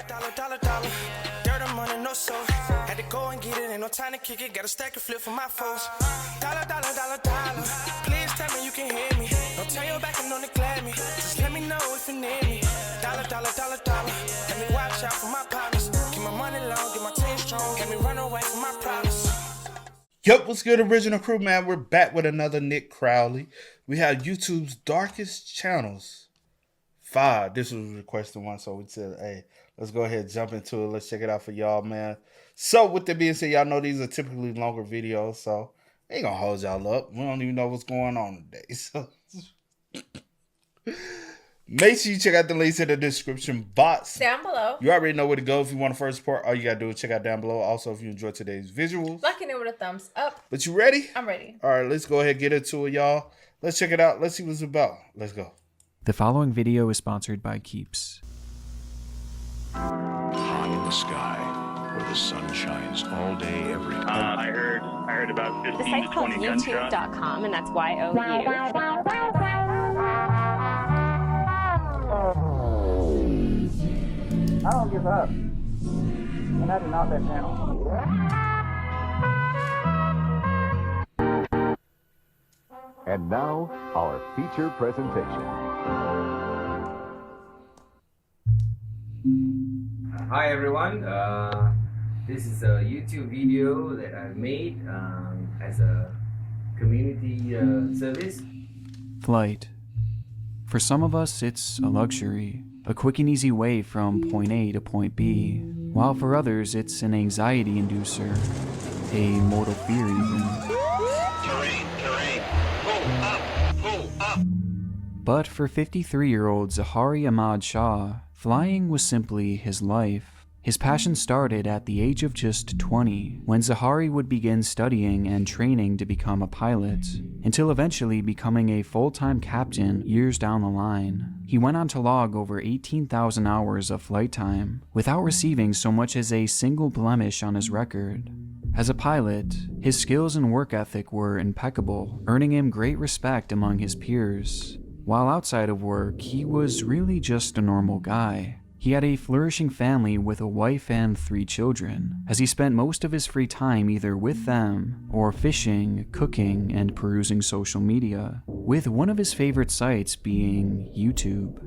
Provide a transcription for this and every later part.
Dollar. Dirt on money, no soul. Had to go and get it, ain't no time to kick it. Got a stack and flip for my foes. Dollar. Please tell me you can hear me. Don't turn your back and don't neglect me. Just let me know if you need me. Dollar. Let me watch out for my partners. Keep my money long, get my team strong. Let me run away from my problems. Yup, what's good, original crew, man? We're back with another Nick Crowley. We have YouTube's darkest channels 5. This was requested one, so we said, hey, let's go ahead and jump into it. Let's check it out for y'all, man. So with that being said, y'all know these are typically longer videos, so I ain't gonna hold y'all up. We don't even know what's going on today. So make sure you check out the links in the description box down below. You already know where to go if you want to first support. All you gotta do is check out down below. Also, if you enjoyed today's visuals, liking it with a thumbs up. But you ready? I'm ready. All right, let's go ahead and get into it, y'all. Let's check it out. Let's see what it's about. Let's go. The following video is sponsored by Keeps. High in the sky, where the sun shines all day, every day. I heard about 15 The site's to called 20 gunshots. YouTube.com, and that's Y-O-U. I don't give up, and I do not let down. And now, our feature presentation. Hi everyone, this is a YouTube video that I made as a community service. Flight. For some of us, it's a luxury, a quick and easy way from point A to point B, while for others, it's an anxiety inducer, a mortal fear even. Terrain, pull up. But for 53-year-old Zahari Ahmad Shah, flying was simply his life. His passion started at the age of just 20, when Zahari would begin studying and training to become a pilot, until eventually becoming a full-time captain years down the line. He went on to log over 18,000 hours of flight time, without receiving so much as a single blemish on his record. As a pilot, his skills and work ethic were impeccable, earning him great respect among his peers. While outside of work, he was really just a normal guy. He had a flourishing family with a wife and 3 children, as he spent most of his free time either with them or fishing, cooking, and perusing social media, with one of his favorite sites being YouTube.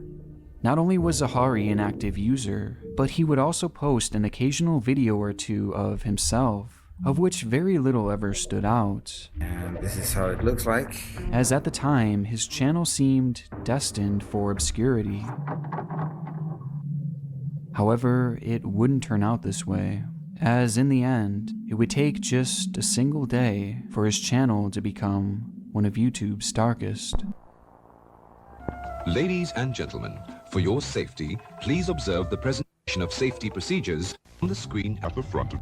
Not only was Zahari an active user, but he would also post an occasional video or two of himself, of which very little ever stood out. And this is how it looks like. As at the time, his channel seemed destined for obscurity. However, it wouldn't turn out this way, as in the end, it would take just a single day for his channel to become one of YouTube's darkest. Ladies and gentlemen, for your safety, please observe the presentation of safety procedures on the screen at the front.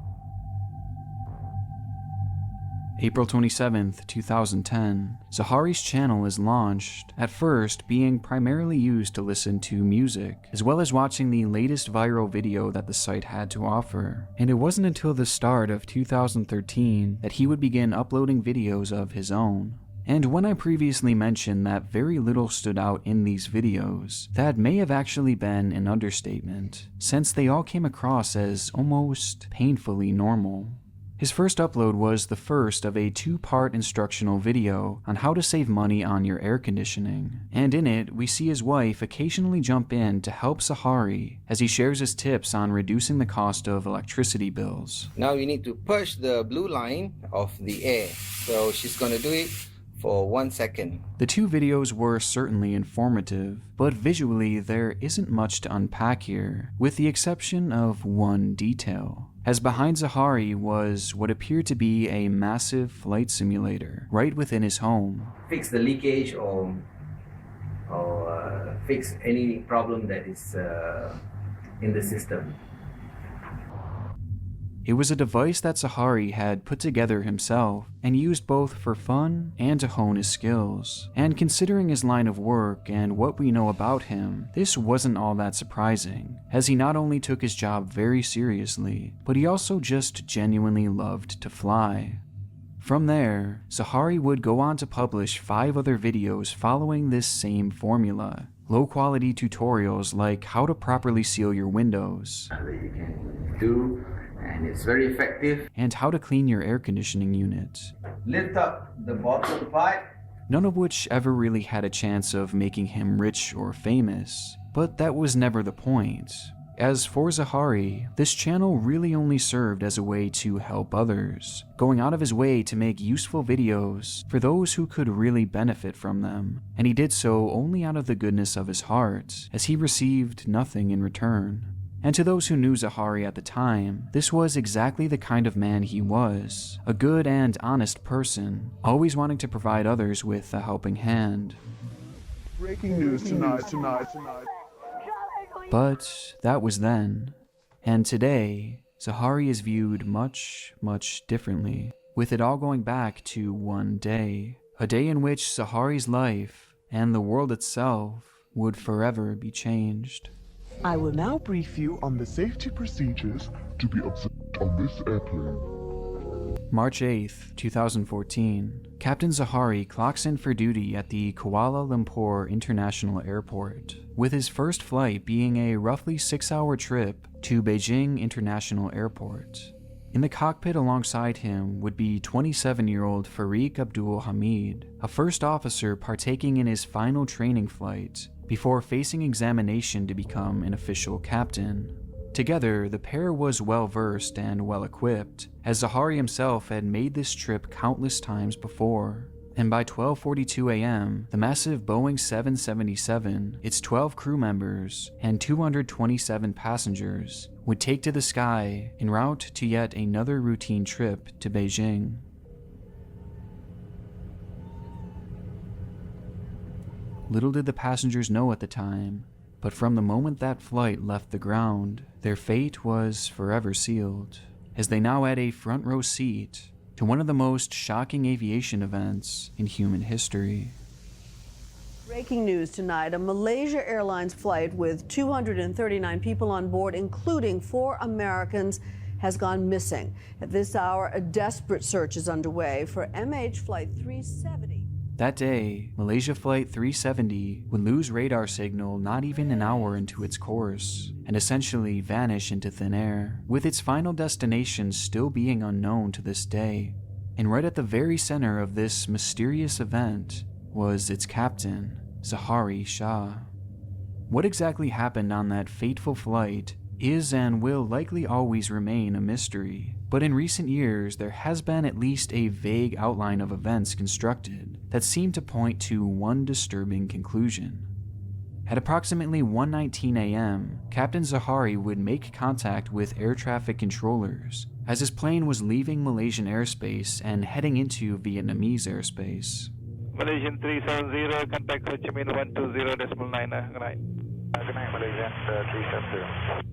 April 27th, 2010, Zahari's channel is launched, at first being primarily used to listen to music, as well as watching the latest viral video that the site had to offer. And it wasn't until the start of 2013 that he would begin uploading videos of his own. And when I previously mentioned that very little stood out in these videos, that may have actually been an understatement, since they all came across as almost painfully normal. His first upload was the first of a 2-part instructional video on how to save money on your air conditioning, and in it we see his wife occasionally jump in to help Zahari as he shares his tips on reducing the cost of electricity bills. Now you need to push the blue line of the air, so she's gonna do it for 1 second. The 2 videos were certainly informative, but visually there isn't much to unpack here, with the exception of one detail. As behind Zahari was what appeared to be a massive flight simulator right within his home. Fix the leakage or fix any problem that is in the system. It was a device that Zahari had put together himself and used both for fun and to hone his skills. And considering his line of work and what we know about him, this wasn't all that surprising, as he not only took his job very seriously, but he also just genuinely loved to fly. From there, Zahari would go on to publish 5 other videos following this same formula, low-quality tutorials like how to properly seal your windows, that you can do, and it's very effective. and how to clean your air conditioning unit, Lift up the bottom pipe. none of which ever really had a chance of making him rich or famous. But that was never the point. As for Zahari, this channel really only served as a way to help others, going out of his way to make useful videos for those who could really benefit from them, and he did so only out of the goodness of his heart, as he received nothing in return. And to those who knew Zahari at the time, this was exactly the kind of man he was, a good and honest person, always wanting to provide others with a helping hand. Breaking news tonight. But that was then. And today, Zahari is viewed much, much differently, with it all going back to one day. A day in which Zahari's life, and the world itself, would forever be changed. I will now brief you on the safety procedures to be observed on this airplane. March 8th, 2014, Captain Zahari clocks in for duty at the Kuala Lumpur International Airport, with his first flight being a roughly 6-hour trip to Beijing International Airport. In the cockpit alongside him would be 27-year-old Farik Abdul Hamid, a first officer partaking in his final training flight before facing examination to become an official captain. Together, the pair was well-versed and well-equipped, as Zahari himself had made this trip countless times before. And by 12:42 a.m., the massive Boeing 777, its 12 crew members, and 227 passengers would take to the sky en route to yet another routine trip to Beijing. Little did the passengers know at the time, but from the moment that flight left the ground, their fate was forever sealed, as they now had a front row seat to one of the most shocking aviation events in human history. Breaking news tonight, a Malaysia Airlines flight with 239 people on board, including 4 Americans, has gone missing. At this hour, a desperate search is underway for MH Flight 370. That day, Malaysia Flight 370 would lose radar signal not even an hour into its course, and essentially vanish into thin air, with its final destination still being unknown to this day. And right at the very center of this mysterious event was its captain, Zahari Shah. What exactly happened on that fateful flight is and will likely always remain a mystery, but in recent years there has been at least a vague outline of events constructed that seem to point to one disturbing conclusion. At approximately 1:19 a.m., Captain Zahari would make contact with air traffic controllers as his plane was leaving Malaysian airspace and heading into Vietnamese airspace. Malaysian 370, contact Ho Chi Minh 120.9. Good night. Good night, Malaysian 370.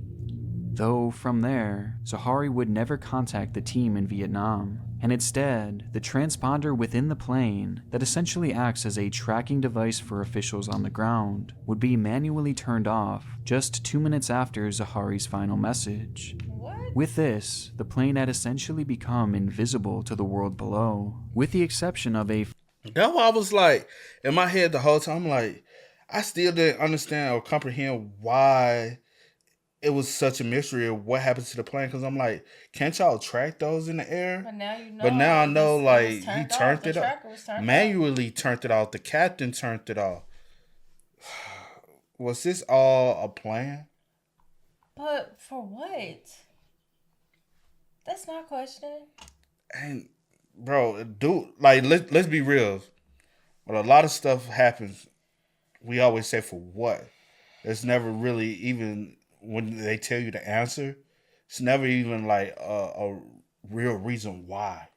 Though from there, Zahari would never contact the team in Vietnam, and instead, the transponder within the plane that essentially acts as a tracking device for officials on the ground would be manually turned off just 2 minutes after Zahari's final message. What? With this, the plane had essentially become invisible to the world below, with the exception of a That's why I was like, in my head the whole time, like, I still didn't understand or comprehend why it was such a mystery of what happened to the plane. Because I'm like, can't y'all track those in the air? But now you know. But now I know, like, he turned it off. Manually turned it off. The captain turned it off. Was this all a plan? But for what? That's my question. And, bro, dude, like, let's be real. When a lot of stuff happens, we always say, for what? It's never really even, when they tell you the answer, it's never even like a real reason why.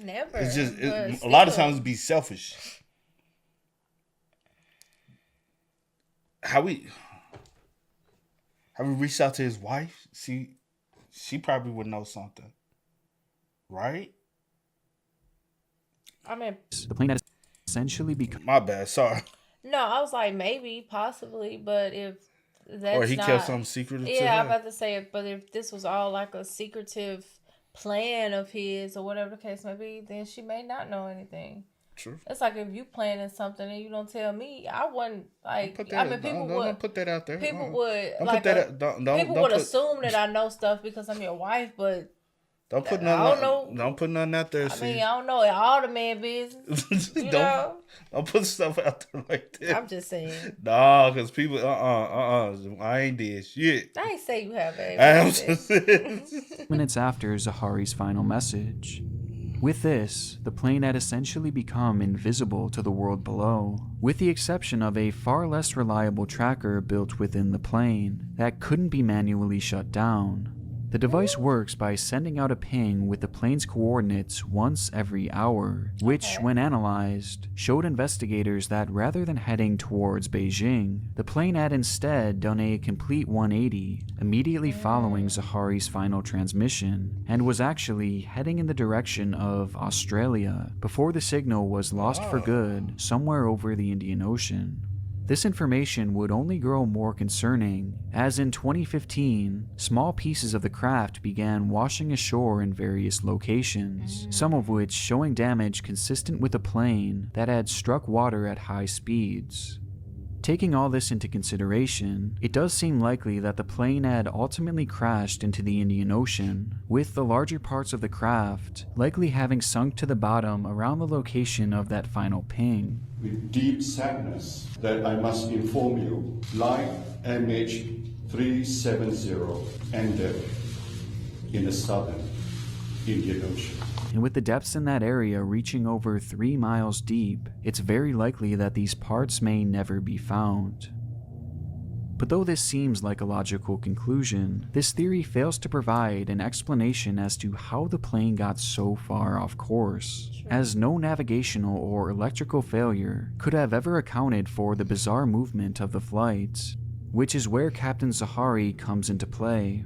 Never. It's just, a lot of times it'd be selfish. Have we reached out to his wife? She probably would know something. Right? I mean, the plane had essentially become... My bad, sorry. No, I was like, maybe, possibly, but if that's or he not, kept something secretive. Yeah, I'm about to say it, but if this was all like a secretive plan of his or whatever the case may be, then she may not know anything. True. It's like if you planning something and you don't tell me, I wouldn't like. People would don't put that out there. People would don't like. Put that people would assume that I know stuff because I'm your wife, but don't put nothing. I don't know. Don't put nothing out there. I mean, I don't know all the man business. Don't put stuff out there like that. I'm just saying. Nah, because people, I ain't did shit. I ain't say you have a. I'm just saying. Minutes after Zahari's final message. With this, the plane had essentially become invisible to the world below, with the exception of a far less reliable tracker built within the plane that couldn't be manually shut down. The device works by sending out a ping with the plane's coordinates once every hour, which, when analyzed, showed investigators that rather than heading towards Beijing, the plane had instead done a complete 180 immediately following Zahari's final transmission, and was actually heading in the direction of Australia before the signal was lost for good somewhere over the Indian Ocean. This information would only grow more concerning, as in 2015, small pieces of the craft began washing ashore in various locations, some of which showing damage consistent with a plane that had struck water at high speeds. Taking all this into consideration, it does seem likely that the plane had ultimately crashed into the Indian Ocean, with the larger parts of the craft likely having sunk to the bottom around the location of that final ping. With deep sadness that I must inform you, flight MH370 ended in the southern Indian Ocean. And with the depths in that area reaching over 3 miles deep, it's very likely that these parts may never be found. But though this seems like a logical conclusion, this theory fails to provide an explanation as to how the plane got so far off course, as no navigational or electrical failure could have ever accounted for the bizarre movement of the flight, which is where Captain Zahari comes into play.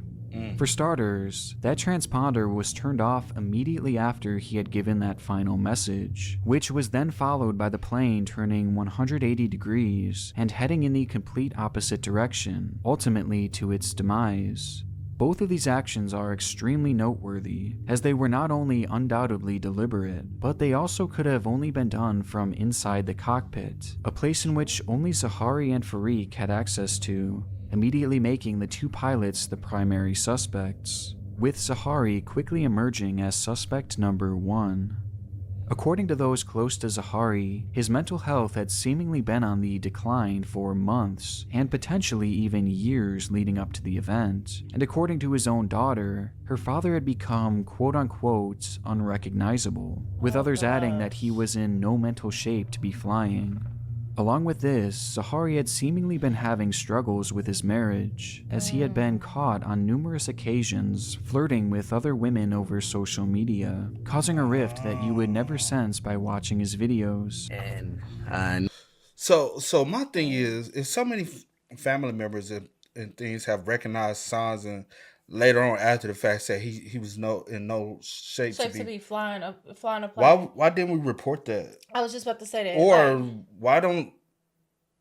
For starters, that transponder was turned off immediately after he had given that final message, which was then followed by the plane turning 180 degrees and heading in the complete opposite direction, ultimately to its demise. Both of these actions are extremely noteworthy, as they were not only undoubtedly deliberate, but they also could have only been done from inside the cockpit, a place in which only Zahari and Warrick had access to, immediately making the two pilots the primary suspects, with Zahari quickly emerging as suspect number 1. According to those close to Zahari, his mental health had seemingly been on the decline for months, and potentially even years leading up to the event, and according to his own daughter, her father had become quote-unquote unrecognizable, with others adding that he was in no mental shape to be flying. Along with this, Zahari had seemingly been having struggles with his marriage, as he had been caught on numerous occasions flirting with other women over social media, causing a rift that you would never sense by watching his videos. So my thing is, if so many family members and things have recognized signs and later on after the fact said he was in no shape to be flying a plane. Why didn't we report that? I was just about to say that. Or why don't,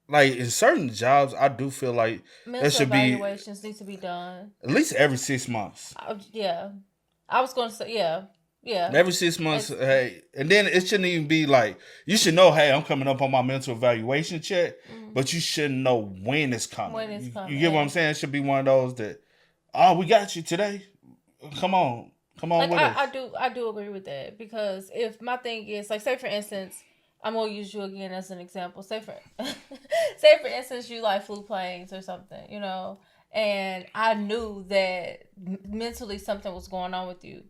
like, in certain jobs, I do feel like there should be evaluations need to be done at least every 6 months. Yeah, I was going to say yeah. Every 6 months, hey, and then it shouldn't even be like you should know, hey, I'm coming up on my mental evaluation check, but you shouldn't know when it's coming. You get what I'm saying? It should be one of those that, oh, we got you today. Come on like, with us. I do agree with that, because if my thing is like, say for instance, I'm gonna use you again as an example. Say for instance, you like flew planes or something, you know, and I knew that mentally something was going on with you.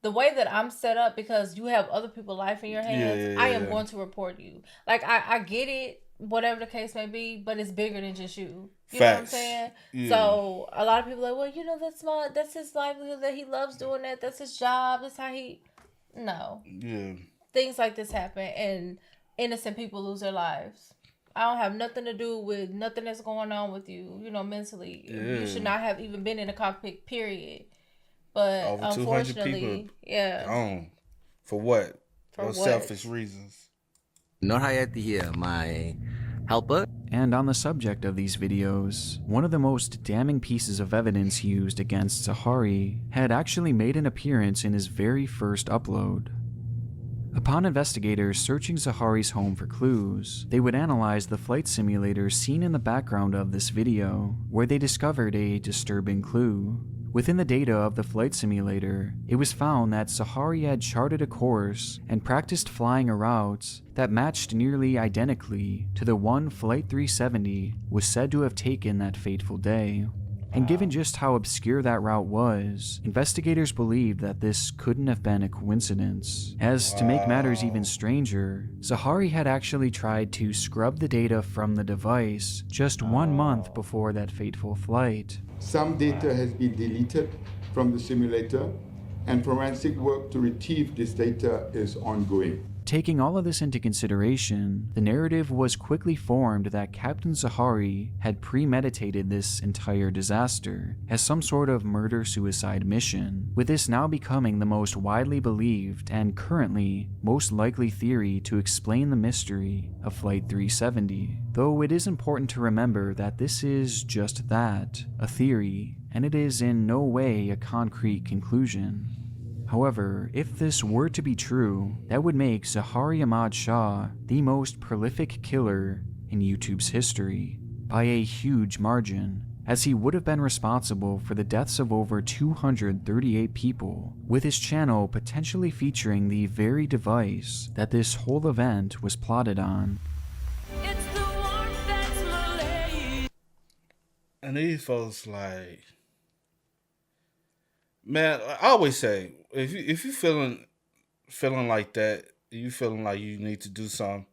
The way that I'm set up, because you have other people's life in your hands, I am going to report you. Like I get it, whatever the case may be, but it's bigger than just you. You know what I'm saying? Yeah. So a lot of people are like, well, you know, that's his livelihood, that he loves doing that. That's his job. That's how he. No. Yeah. Things like this happen, and innocent people lose their lives. I don't have nothing to do with nothing that's going on with you. You know, mentally, you should not have even been in a cockpit. Period. But over unfortunately, for what? For selfish reasons. Norhayati here, my helper. And on the subject of these videos, one of the most damning pieces of evidence used against Zahari had actually made an appearance in his very first upload. Upon investigators searching Zahari's home for clues, they would analyze the flight simulators seen in the background of this video, where they discovered a disturbing clue. Within the data of the flight simulator, it was found that Zahari had charted a course and practiced flying a route that matched nearly identically to the one Flight 370 was said to have taken that fateful day. And given just how obscure that route was, investigators believed that this couldn't have been a coincidence. As to make matters even stranger, Zahari had actually tried to scrub the data from the device just 1 month before that fateful flight. Some data has been deleted from the simulator, and forensic work to retrieve this data is ongoing. Taking all of this into consideration, the narrative was quickly formed that Captain Zahari had premeditated this entire disaster as some sort of murder-suicide mission, with this now becoming the most widely believed and currently most likely theory to explain the mystery of Flight 370. Though it is important to remember that this is just that, a theory, and it is in no way a concrete conclusion. However, if this were to be true, that would make Zahari Ahmad Shah the most prolific killer in YouTube's history, by a huge margin, as he would have been responsible for the deaths of over 238 people, with his channel potentially featuring the very device that this whole event was plotted on. And these folks like, man, I always say, if you feeling like that, you feeling like you need to do something,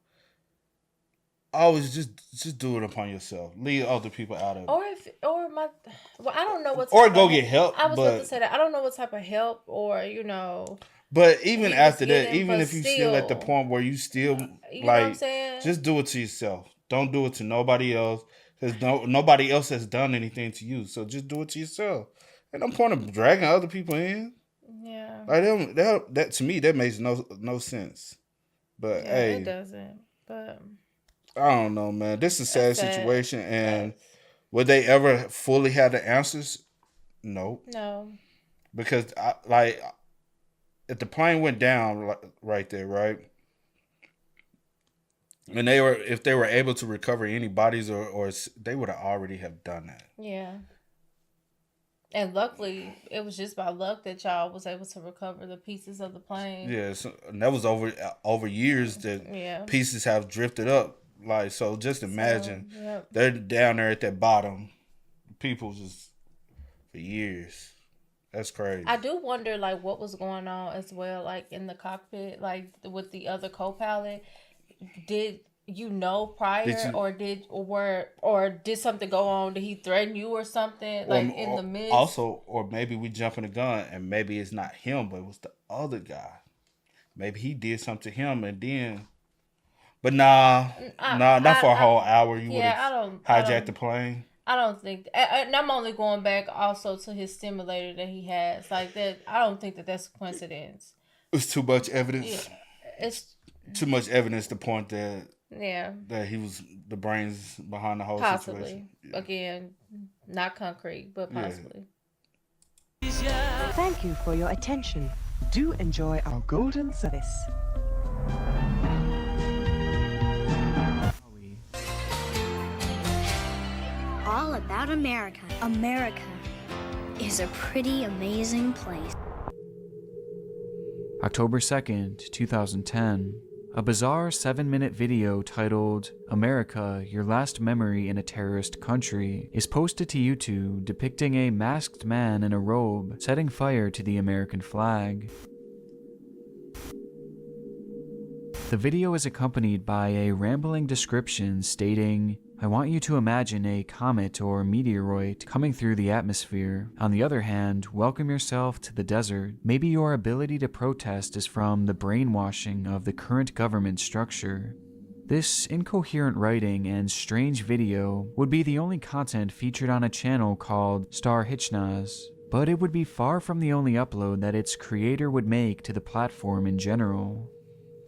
always just do it upon yourself. Leave other people out of it. I don't know what. Or go get help. I was about to say that. I don't know what type of help or But even after that, him, even if you still at the point where you still you know what I'm saying? just do it to yourself. Don't do it to nobody else, because nobody else has done anything to you. So just do it to yourself. And no point of dragging other people in. Yeah. Like that to me, that makes no sense. But yeah, hey, it doesn't. But I don't know, man. This is a sad situation, and would they ever fully have the answers? No. No. Because if the plane went down right there, right, and if they were able to recover any bodies, or they would have already have done that. Yeah. And luckily, it was just by luck that y'all was able to recover the pieces of the plane. Yeah, and that was over years that pieces have drifted up. Like, so just imagine they're down there at that bottom, people just for years. That's crazy. I do wonder, like, what was going on as well, like in the cockpit, like with the other co-pilot. Did you know prior, or did something go on? Did he threaten you or something, like in the midst? Also, or maybe we jumping the gun and maybe it's not him, but it was the other guy. Maybe he did something to him and then. But not for a whole hour. You would have hijacked the plane. I don't think, and I'm only going back also to his simulator that he has, like that. I don't think that that's a coincidence. It's too much evidence. Yeah, it's too much evidence to point that. Yeah. That he was the brains behind the whole situation. Yeah. Again, not concrete, but possibly. Yeah. Thank you for your attention. Do enjoy our golden service. All about America. America is a pretty amazing place. October 2nd, 2010. A bizarre 7-minute video titled "America, Your Last Memory in a Terrorist Country" is posted to YouTube, depicting a masked man in a robe setting fire to the American flag. The video is accompanied by a rambling description stating, "I want you to imagine a comet or meteoroid coming through the atmosphere. On the other hand, welcome yourself to the desert. Maybe your ability to protest is from the brainwashing of the current government structure." This incoherent writing and strange video would be the only content featured on a channel called Star Hitchnaz, but it would be far from the only upload that its creator would make to the platform in general.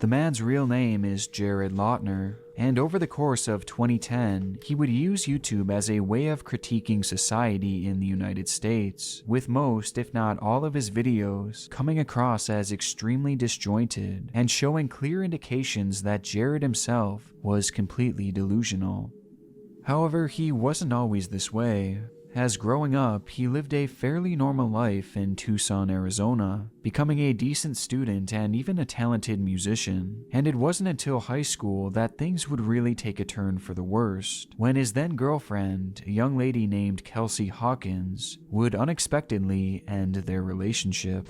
The man's real name is Jared Loughner, And over the course of 2010, he would use YouTube as a way of critiquing society in the United States, with most, if not all of his videos coming across as extremely disjointed and showing clear indications that Jared himself was completely delusional. However, he wasn't always this way, as growing up, he lived a fairly normal life in Tucson, Arizona, becoming a decent student and even a talented musician. And it wasn't until high school that things would really take a turn for the worst, when his then girlfriend, a young lady named Kelsey Hawkins, would unexpectedly end their relationship.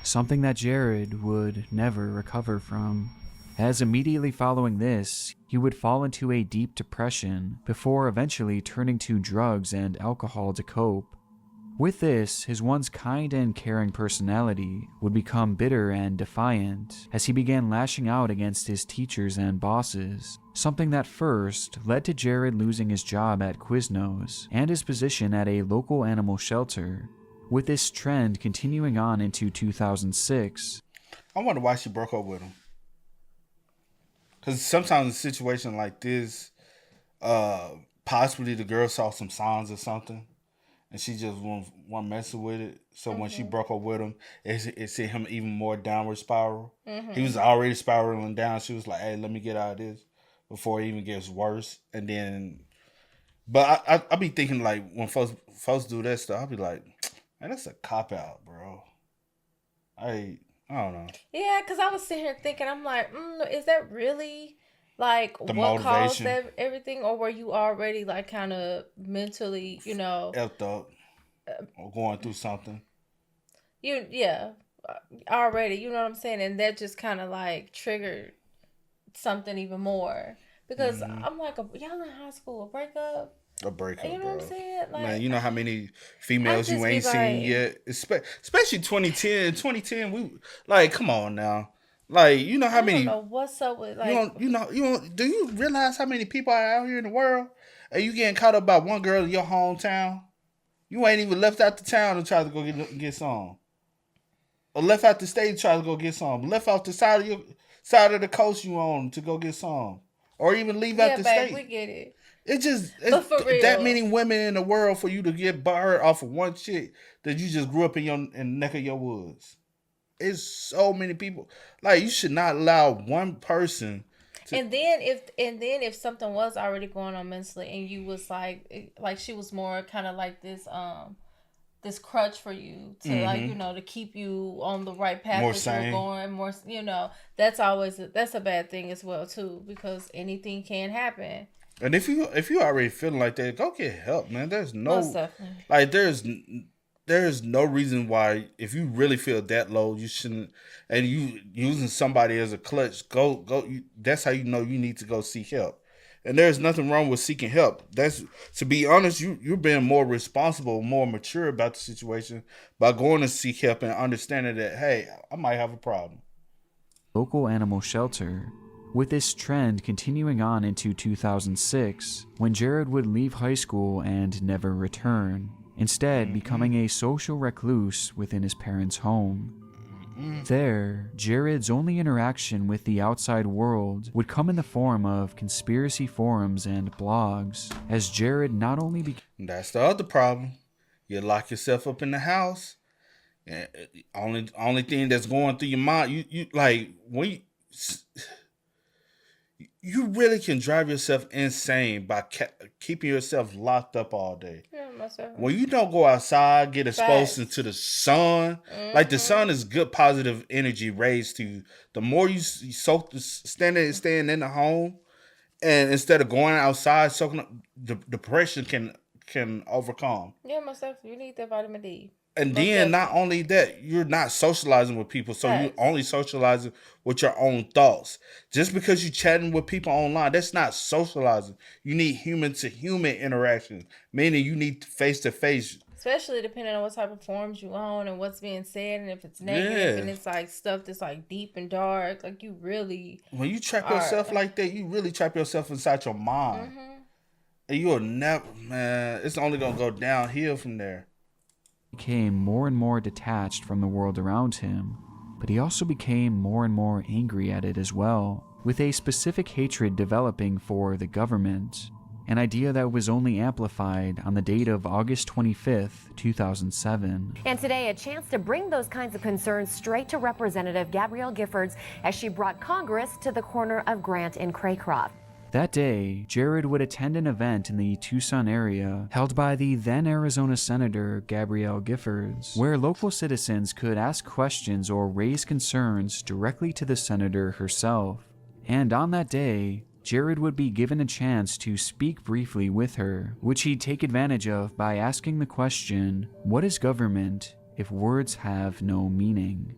Something that Jared would never recover from, as immediately following this, he would fall into a deep depression before eventually turning to drugs and alcohol to cope. With this, his once kind and caring personality would become bitter and defiant as he began lashing out against his teachers and bosses, something that first led to Jared losing his job at Quiznos and his position at a local animal shelter, with this trend continuing on into 2006. I wonder why she broke up with him. Because sometimes in a situation like this, possibly the girl saw some signs or something, and she just wasn't messing with it. So when she broke up with him, it sent him even more downward spiral. He was already spiraling down. She was like, hey, let me get out of this before it even gets worse. And then, but I be thinking, like, when folks do that stuff, I'll be like, man, that's a cop-out, bro. I don't know. Yeah, because I was sitting here thinking, I'm like, is that really like The what caused motivation. everything, or were you already like kind of mentally, Effed up or going through something. Already, you know what I'm saying, and that just kind of like triggered something even more because I'm like, y'all in high school, a breakup. A breakup, You know bro. what I'm saying? Like, Man, you know how many females you ain't seen yet? Especially 2010. 2010, we like, come on now. Like, you know how many? I don't know what's up with like. You don't. Do you realize how many people are out here in the world? And you getting caught up by one girl in your hometown? You ain't even left out the town to try to go get some, or left out the state to try to go get some. Left off the side of the coast you on to go get some, or even leave out the state. We get it. It's for real. that many women in the world for you to get butthurt off of one chick that you just grew up in the neck of your woods. It's so many people. Like, you should not allow one person to... And then if something was already going on mentally and you was like she was more kind of like this this crutch for you to like, to keep you on the right path More that sane. you were going, more, that's a bad thing as well too, because anything can happen. And if you already feeling like that, go get help, man. There's no Most definitely. like there's no reason why, if you really feel that low, you shouldn't. And you using somebody as a clutch, go. That's how you know you need to go seek help. And there's nothing wrong with seeking help. That's, to be honest, you're being more responsible, more mature about the situation by going to seek help and understanding that, hey, I might have a problem. Local animal shelter, with this trend continuing on into 2006, when Jared would leave high school and never return, instead becoming a social recluse within his parents' home. There, Jared's only interaction with the outside world would come in the form of conspiracy forums and blogs, as Jared not only That's the other problem. You lock yourself up in the house, and only thing that's going through your mind, you like, when you really can drive yourself insane by keeping yourself locked up all day. Yeah, myself. When you don't go outside, get exposed into the sun, like the sun is good positive energy raised to you. The more you soak, staying in the home, and instead of going outside, soaking up, the depression can overcome. Yeah, myself. You need that vitamin D. And then not only that, you're not socializing with people, so you're only socializing with your own thoughts. Just because you're chatting with people online, that's not socializing. You need human-to-human interaction, meaning you need face-to-face. Especially depending on what type of forums you own and what's being said, and if it's negative and it's like stuff that's like deep and dark, like you really... When you trap yourself like that, you really trap yourself inside your mind. And you'll never, man, it's only going to go downhill from there. Became more and more detached from the world around him, but he also became more and more angry at it as well. with a specific hatred developing for the government, an idea that was only amplified on the date of August 25th, 2007. And today, a chance to bring those kinds of concerns straight to Representative Gabrielle Giffords as she brought Congress to the corner of Grant and Craycroft. That day, Jared would attend an event in the Tucson area held by the then Arizona Senator Gabrielle Giffords, where local citizens could ask questions or raise concerns directly to the senator herself. And on that day, Jared would be given a chance to speak briefly with her, which he'd take advantage of by asking the question, "What is government if words have no meaning?"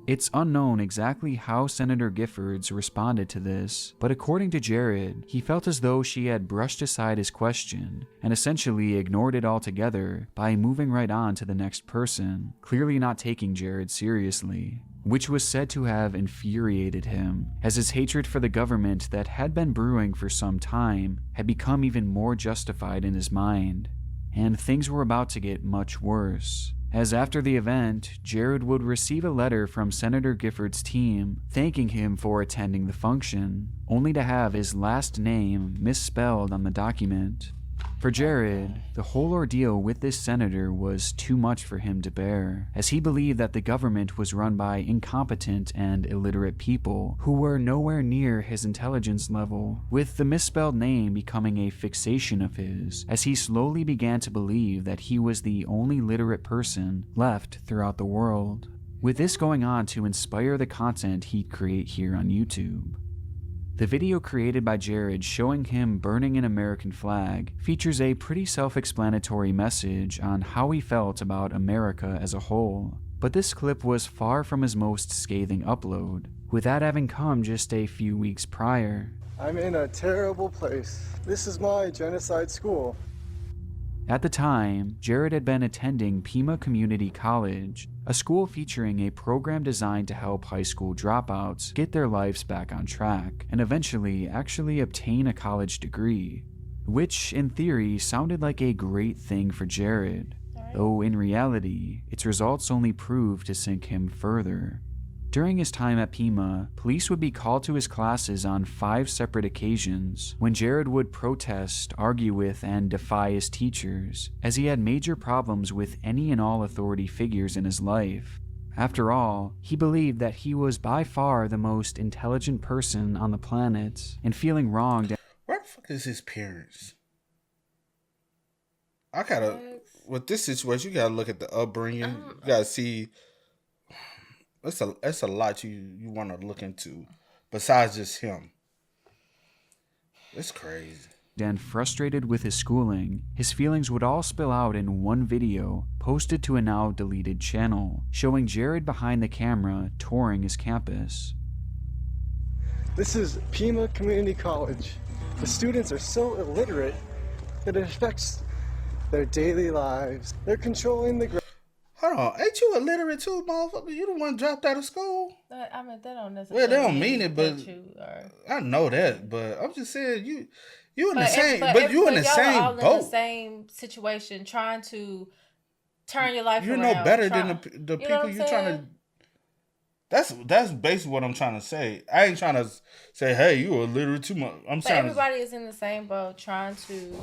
It's unknown exactly how Senator Giffords responded to this, but according to Jared, he felt as though she had brushed aside his question and essentially ignored it altogether by moving right on to the next person, clearly not taking Jared seriously, which was said to have infuriated him, as his hatred for the government that had been brewing for some time had become even more justified in his mind, and things were about to get much worse. As after the event, Jared would receive a letter from Senator Giffords' team thanking him for attending the function, only to have his last name misspelled on the document. For Jared, the whole ordeal with this senator was too much for him to bear, as he believed that the government was run by incompetent and illiterate people who were nowhere near his intelligence level, with the misspelled name becoming a fixation of his, as he slowly began to believe that he was the only literate person left throughout the world, with this going on to inspire the content he'd create here on YouTube. The video created by Jared showing him burning an American flag features a pretty self-explanatory message on how he felt about America as a whole, but this clip was far from his most scathing upload, with that having come just a few weeks prior. I'm in a terrible place. This is my genocide school. At the time, Jared had been attending Pima Community College, a school featuring a program designed to help high school dropouts get their lives back on track and eventually actually obtain a college degree, which in theory sounded like a great thing for Jared, though in reality, its results only proved to sink him further. During his time at Pima, police would be called to his classes on 5 separate occasions when Jared would protest, argue with, and defy his teachers, as he had major problems with any and all authority figures in his life. After all, he believed that he was by far the most intelligent person on the planet, and feeling wronged. Where the fuck is his parents? With this situation, you gotta look at the upbringing. You gotta see. That's a lot you want to look into, besides just him. It's crazy. And frustrated with his schooling, his feelings would all spill out in one video posted to a now deleted channel, showing Jared behind the camera touring his campus. This is Pima Community College. The students are so illiterate that it affects their daily lives. They're controlling the Hold on, ain't you illiterate too, motherfucker? You the one dropped out of school? I mean, they don't necessarily. Well, they don't mean it, but I know that. But I'm just saying, you in the same, but you in the same all boat. In the same situation, trying to turn your life around. You're no better than the people you're trying to. That's basically what I'm trying to say. I ain't trying to say, hey, you illiterate too much. Everybody is in the same boat, trying to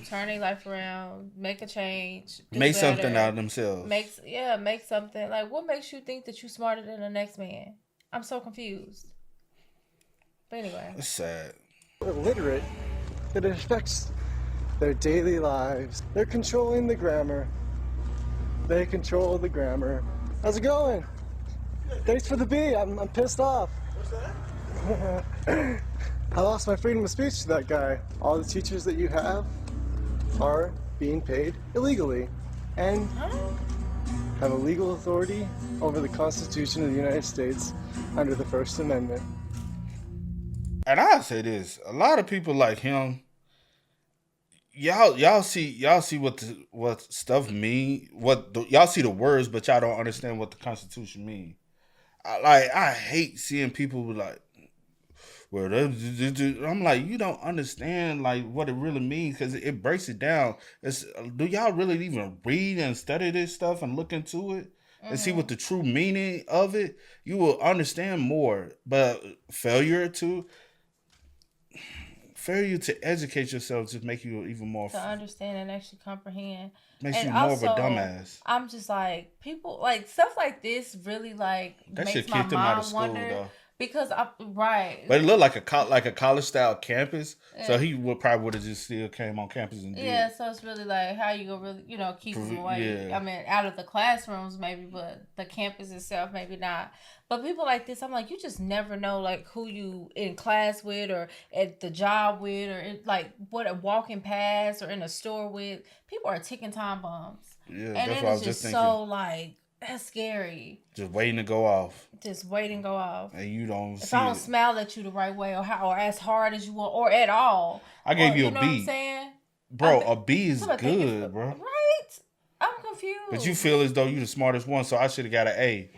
turn their life around, make a change, make something out of themselves. Make something. Like, what makes you think that you're smarter than the next man? I'm so confused. But anyway, it's sad. Illiterate that it affects their daily lives. They're controlling the grammar. They control the grammar. How's it going? Thanks for the B. I'm pissed off. What's that? I lost my freedom of speech to that guy. All the teachers that you have are being paid illegally and have a legal authority over the Constitution of the United States under the First Amendment. And I'll say this: a lot of people like him. Y'all see what stuff mean. Y'all see the words, but y'all don't understand what the Constitution mean. I hate seeing people like, well, I'm like, you don't understand like what it really means, because it breaks it down. Do y'all really even read and study this stuff and look into it? and see what the true meaning of it, you will understand more. But failure to educate yourself just make you even more to understand and actually comprehend. Makes and you more also, of a dumbass. I'm just like, people like stuff like this really like That makes shit my kicked him out of mind school, wonder though. because I'm right. But it looked like a college style campus, so Yeah. he probably would have just still came on campus and did. Yeah, so it's really like how you gonna really, keep them away. Yeah. I mean, out of the classrooms maybe, but the campus itself maybe not. But people like this, I'm like, you just never know like who you in class with or at the job with or like what walking past or in a store with. People are ticking time bombs. Yeah, and that's it what I is was just just thinking. so like that's scary. Just waiting to go off. Just wait and go off. And you don't If see I don't it. smile at you the right way or as hard as you want or at all. I gave you a know B. What I'm saying? Bro, a B is I'm thinking, good, bro. Right? I'm confused. But you feel as though you the smartest one, so I should have got an A.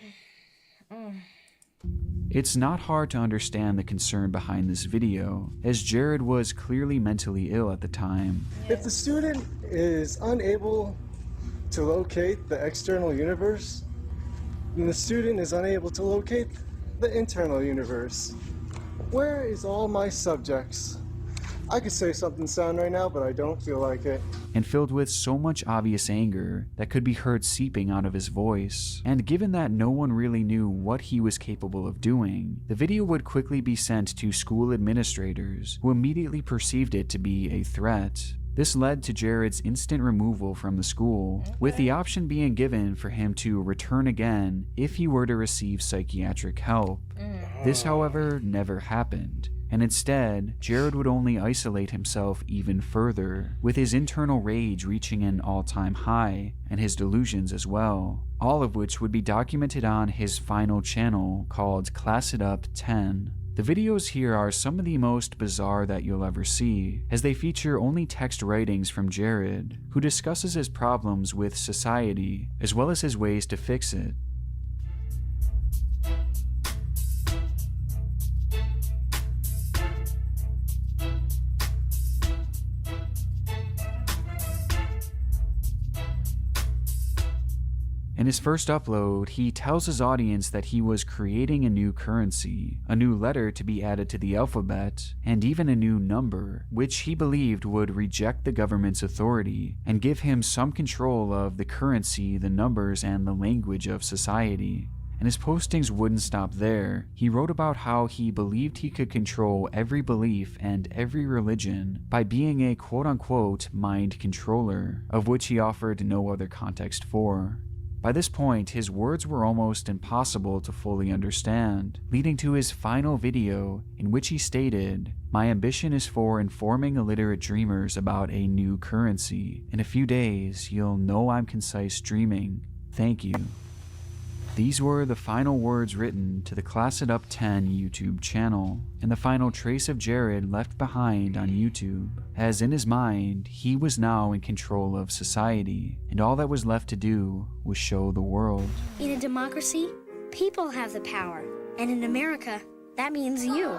It's not hard to understand the concern behind this video, as Jared was clearly mentally ill at the time. If the student is unable to locate the external universe, then the student is unable to locate the internal universe. Where is all my subjects? I could say something sound right now, but I don't feel like it. And filled with so much obvious anger that could be heard seeping out of his voice. And given that no one really knew what he was capable of doing, the video would quickly be sent to school administrators, who immediately perceived it to be a threat. This led to Jared's instant removal from the school, with the option being given for him to return again if he were to receive psychiatric help. This, however, never happened. And instead, Jared would only isolate himself even further, with his internal rage reaching an all-time high, and his delusions as well, all of which would be documented on his final channel called Class It Up 10. The videos here are some of the most bizarre that you'll ever see, as they feature only text writings from Jared, who discusses his problems with society, as well as his ways to fix it. In his first upload, he tells his audience that he was creating a new currency, a new letter to be added to the alphabet, and even a new number, which he believed would reject the government's authority and give him some control of the currency, the numbers, and the language of society. And his postings wouldn't stop there. He wrote about how he believed he could control every belief and every religion by being a quote-unquote mind controller, of which he offered no other context for. By this point, his words were almost impossible to fully understand, leading to his final video in which he stated, "My ambition is for informing illiterate dreamers about a new currency. In a few days, you'll know I'm concise dreaming. Thank you." These were the final words written to the Class It Up 10 YouTube channel, and the final trace of Jared left behind on YouTube, as in his mind, he was now in control of society, and all that was left to do was show the world. In a democracy, people have the power. And in America, that means you.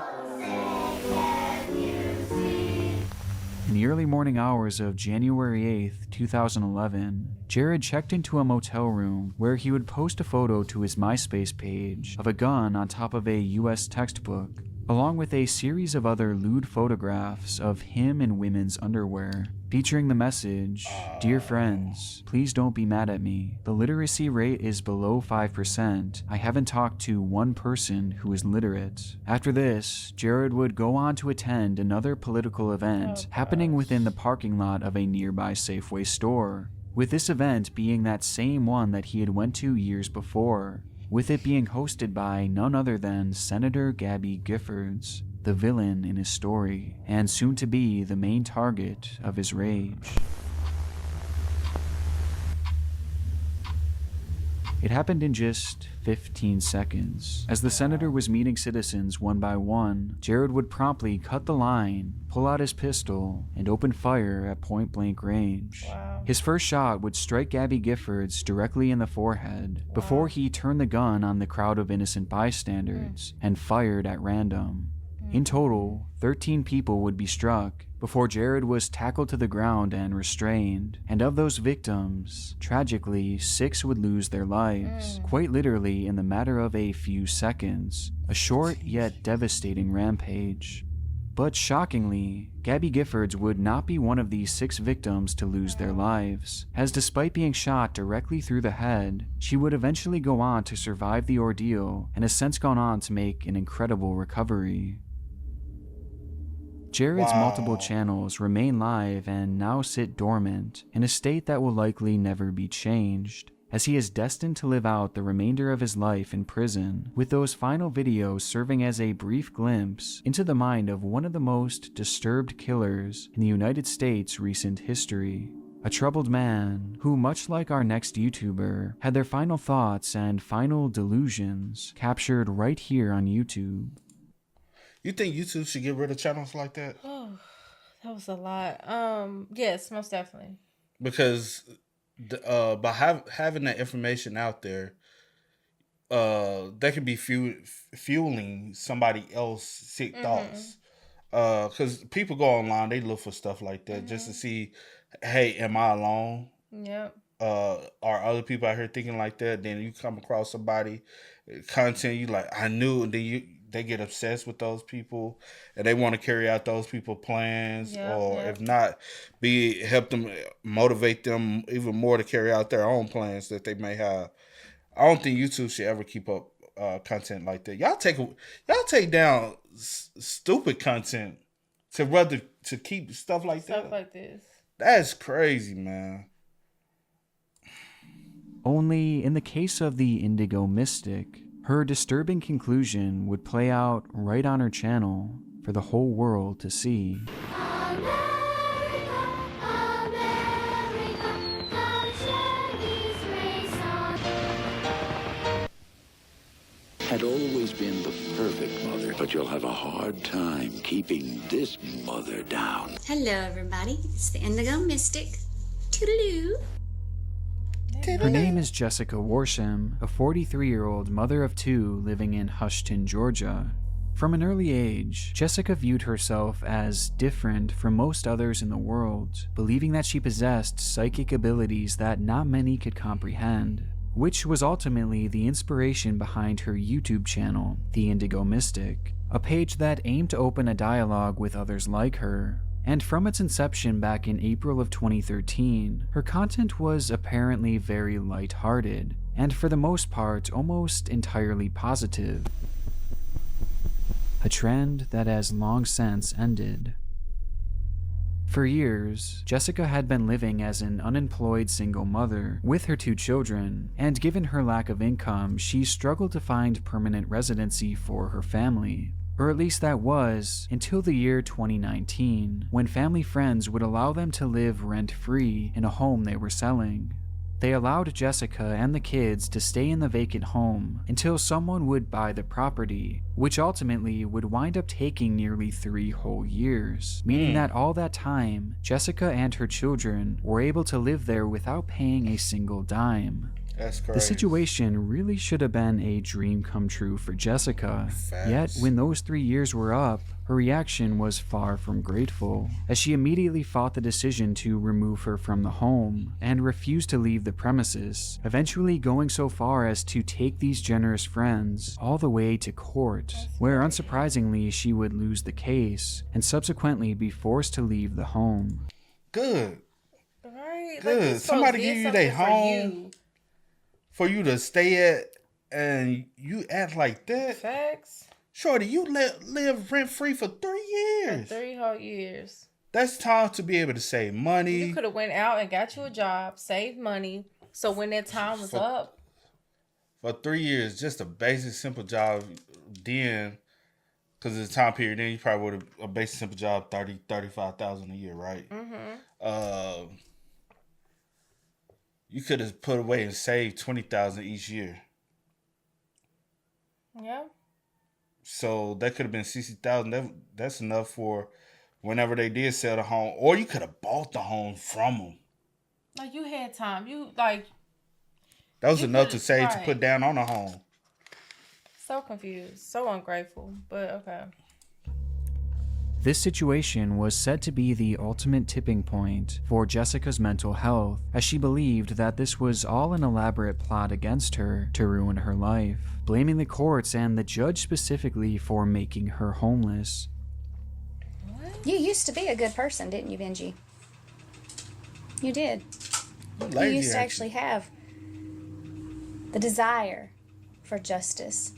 In the early morning hours of January 8th, 2011, Jared checked into a motel room where he would post a photo to his MySpace page of a gun on top of a US textbook, along with a series of other lewd photographs of him in women's underwear, featuring the message, "Dear friends, please don't be mad at me. The literacy rate is below 5%. I haven't talked to one person who is literate." After this, Jared would go on to attend another political event happening within the parking lot of a nearby Safeway store, with this event being that same one that he had went to years before, with it being hosted by none other than Senator Gabby Giffords, the villain in his story, and soon to be the main target of his rage. It happened in just 15 seconds. As the senator was meeting citizens one by one, Jared would promptly cut the line, pull out his pistol, and open fire at point-blank range. His first shot would strike Gabby Giffords directly in the forehead, before he turned the gun on the crowd of innocent bystanders and fired at random. In total, 13 people would be struck, before Jared was tackled to the ground and restrained. And of those victims, tragically, 6 would lose their lives, quite literally in the matter of a few seconds. A short yet devastating rampage. But shockingly, Gabby Giffords would not be one of these 6 victims to lose their lives, as despite being shot directly through the head, she would eventually go on to survive the ordeal and has since gone on to make an incredible recovery. Jared's multiple channels remain live and now sit dormant, in a state that will likely never be changed, as he is destined to live out the remainder of his life in prison, with those final videos serving as a brief glimpse into the mind of one of the most disturbed killers in the United States' recent history. A troubled man who, much like our next YouTuber, had their final thoughts and final delusions captured right here on YouTube. You think YouTube should get rid of channels like that? Oh, that was a lot. Yes, most definitely. Because by having that information out there, that could be fueling somebody else's sick thoughts. Because people go online, they look for stuff like that just to see, hey, am I alone? Yep. Are other people out here thinking like that? Then you come across somebody content you like, I knew, and then they get obsessed with those people and they want to carry out those people's plans, if not, help them, motivate them even more to carry out their own plans that they may have. I don't think YouTube should ever keep up content like that. Y'all take down stupid content to keep stuff like that. Stuff like this. That's crazy, man. Only in the case of the Indigo Mystic, her disturbing conclusion would play out right on her channel for the whole world to see. Had always been the perfect mother, but you'll have a hard time keeping this mother down. Hello, everybody. It's the Indigo Mystic. Toodaloo. Her name is Jessica Worsham, a 43-year-old mother of 2 living in Hushton, Georgia. From an early age, Jessica viewed herself as different from most others in the world, believing that she possessed psychic abilities that not many could comprehend, which was ultimately the inspiration behind her YouTube channel, The Indigo Mystic, a page that aimed to open a dialogue with others like her. And from its inception back in April of 2013, her content was apparently very lighthearted, and for the most part, almost entirely positive. A trend that has long since ended. For years, Jessica had been living as an unemployed single mother with her 2 children, and given her lack of income, she struggled to find permanent residency for her family. Or at least that was, until the year 2019, when family friends would allow them to live rent-free in a home they were selling. They allowed Jessica and the kids to stay in the vacant home until someone would buy the property, which ultimately would wind up taking nearly 3 whole years, meaning that all that time, Jessica and her children were able to live there without paying a single dime. That's crazy. The situation really should have been a dream come true for Jessica. Facts. Yet, when those 3 years were up, her reaction was far from grateful, as she immediately fought the decision to remove her from the home and refused to leave the premises, eventually going so far as to take these generous friends all the way to court, where unsurprisingly she would lose the case and subsequently be forced to leave the home. Good. Right? Good. Somebody give you their home for you to stay at, and you act like that. Facts. Shorty, you live rent-free for 3 years. For 3 whole years. That's time to be able to save money. You could have went out and got you a job, saved money, so when that time was up. For 3 years, just a basic, simple job. Then, because of the time period, then you probably would have a basic, simple job, $35,000 a year, right? Mm-hmm. You could have put away and saved $20,000 each year. Yeah. So that could have been $60,000. That's enough for whenever they did sell the home, or you could have bought the home from them. Like you had time. That was enough to save to put down on a home. So confused, so ungrateful, but okay. This situation was said to be the ultimate tipping point for Jessica's mental health, as she believed that this was all an elaborate plot against her to ruin her life, blaming the courts and the judge specifically for making her homeless. You used to be a good person, didn't you, Benji? You did. You used to actually have the desire for justice.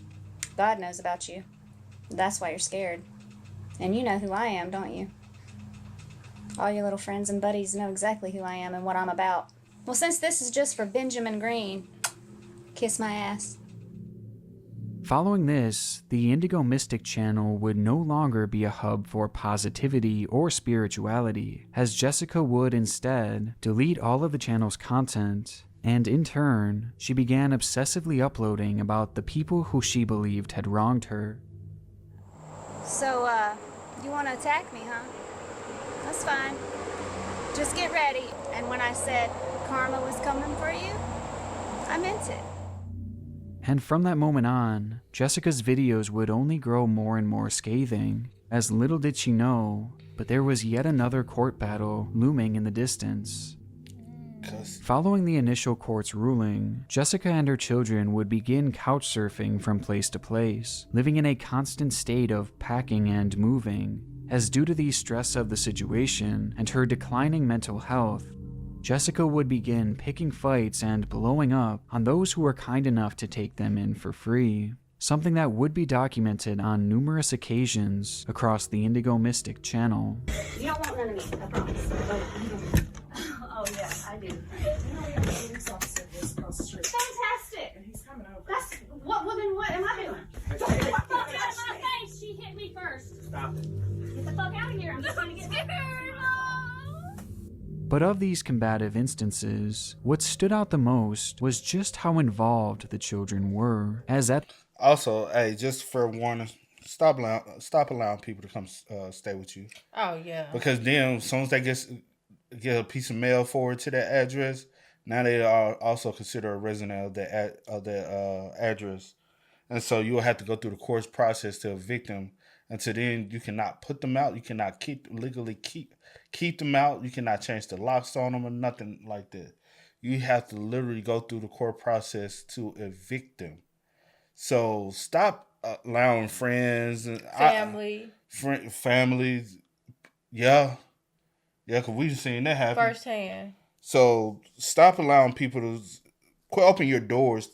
God knows about you. That's why you're scared. And you know who I am, don't you? All your little friends and buddies know exactly who I am and what I'm about. Well, since this is just for Benjamin Green, kiss my ass. Following this, the Indigo Mystic channel would no longer be a hub for positivity or spirituality, as Jessica would instead delete all of the channel's content, and in turn, she began obsessively uploading about the people who she believed had wronged her. So, you want to attack me, huh? That's fine. Just get ready. And when I said karma was coming for you, I meant it. And from that moment on, Jessica's videos would only grow more and more scathing, as little did she know, but there was yet another court battle looming in the distance. Following the initial court's ruling, Jessica and her children would begin couch surfing from place to place, living in a constant state of packing and moving, as due to the stress of the situation and her declining mental health, Jessica would begin picking fights and blowing up on those who were kind enough to take them in for free, something that would be documented on numerous occasions across the Indigo Mystic channel. You don't want none of me, I promise. Oh, yeah, I do. You know, we have a police officer just across the street. Fantastic! He's coming over. That's what am I doing? Get the fuck out of my face! She hit me first. Stop it. Get the fuck out of here. I'm just trying to get scared. But of these combative instances, what stood out the most was just how involved the children were, as at Also, hey, just for warning, stop allowing people to come stay with you. Oh yeah. Because then, as soon as they get a piece of mail forward to that address, now they are also considered a resident of that address, and so you will have to go through the courts process to evict them. Until then, you cannot put them out. You cannot legally keep them out. You cannot change the locks on them or nothing like that. You have to literally go through the court process to evict them. So stop allowing friends and families. Yeah, because we've seen that happen firsthand. So stop allowing people to quit open your doors.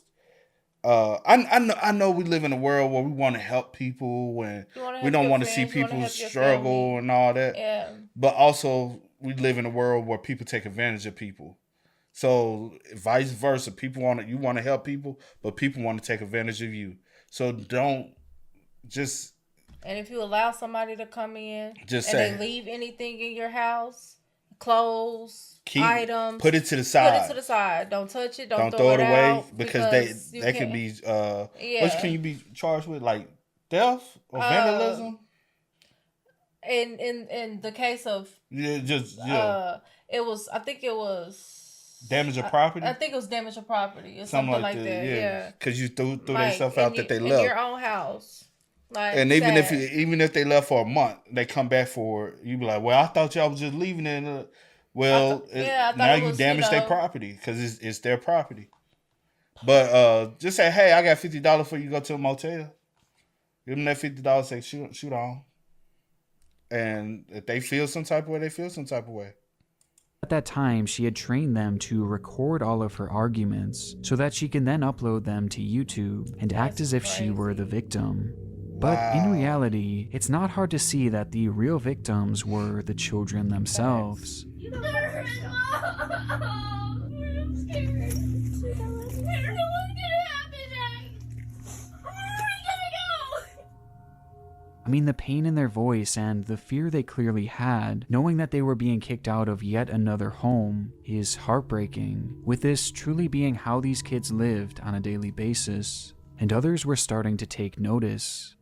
I know we live in a world where we want to help people and we don't want to see people struggle and all that. Yeah. But also we live in a world where people take advantage of people. So vice versa, you want to help people, but people want to take advantage of you. So don't just. And if you allow somebody to come in they leave anything in your house, clothes, items, put it to the side. Don't touch it. Don't throw it away out because they can be. What can you be charged with? Like theft or vandalism? In the case of I think it was damage of property. I think it was damage of property or something like that. Yeah, because you threw their stuff out that they left in your own house. Like, and even if they left for a month, they come back for it. You be like, well, I thought y'all was just leaving it. Well, now you damage their property because it's their property. But just say, hey, I got $50 for you to go to a motel. Give them that $50. Say shoot on. And if they feel some type of way, they feel some type of way. At that time, she had trained them to record all of her arguments so that she can then upload them to YouTube and act as if she were the victim. But in reality, it's not hard to see that the real victims were the children themselves. You don't understand. I'm scared. I don't know what's gonna happen. Where are we gonna go? I mean, the pain in their voice and the fear they clearly had, knowing that they were being kicked out of yet another home, is heartbreaking, with this truly being how these kids lived on a daily basis, and others were starting to take notice.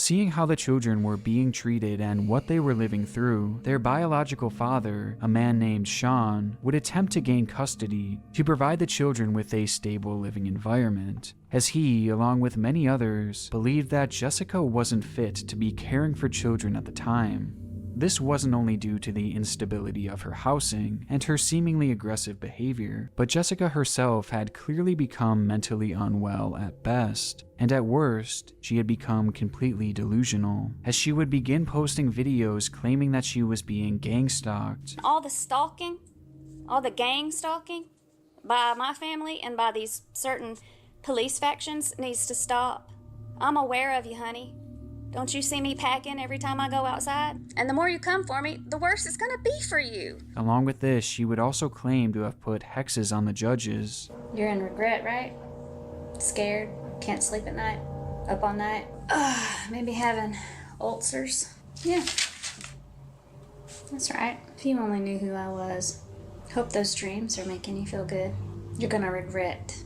Seeing how the children were being treated and what they were living through, their biological father, a man named Sean, would attempt to gain custody to provide the children with a stable living environment, as he, along with many others, believed that Jessica wasn't fit to be caring for children at the time. This wasn't only due to the instability of her housing and her seemingly aggressive behavior, but Jessica herself had clearly become mentally unwell at best, and at worst, she had become completely delusional, as she would begin posting videos claiming that she was being gang-stalked. All the stalking, all the gang stalking by my family and by these certain police factions needs to stop. I'm aware of you, honey. Don't you see me packing every time I go outside? And the more you come for me, the worse it's gonna be for you. Along with this, she would also claim to have put hexes on the judges. You're in regret, right? Scared, can't sleep at night, up all night. Maybe having ulcers. Yeah. That's right. If you only knew who I was. Hope those dreams are making you feel good. You're gonna regret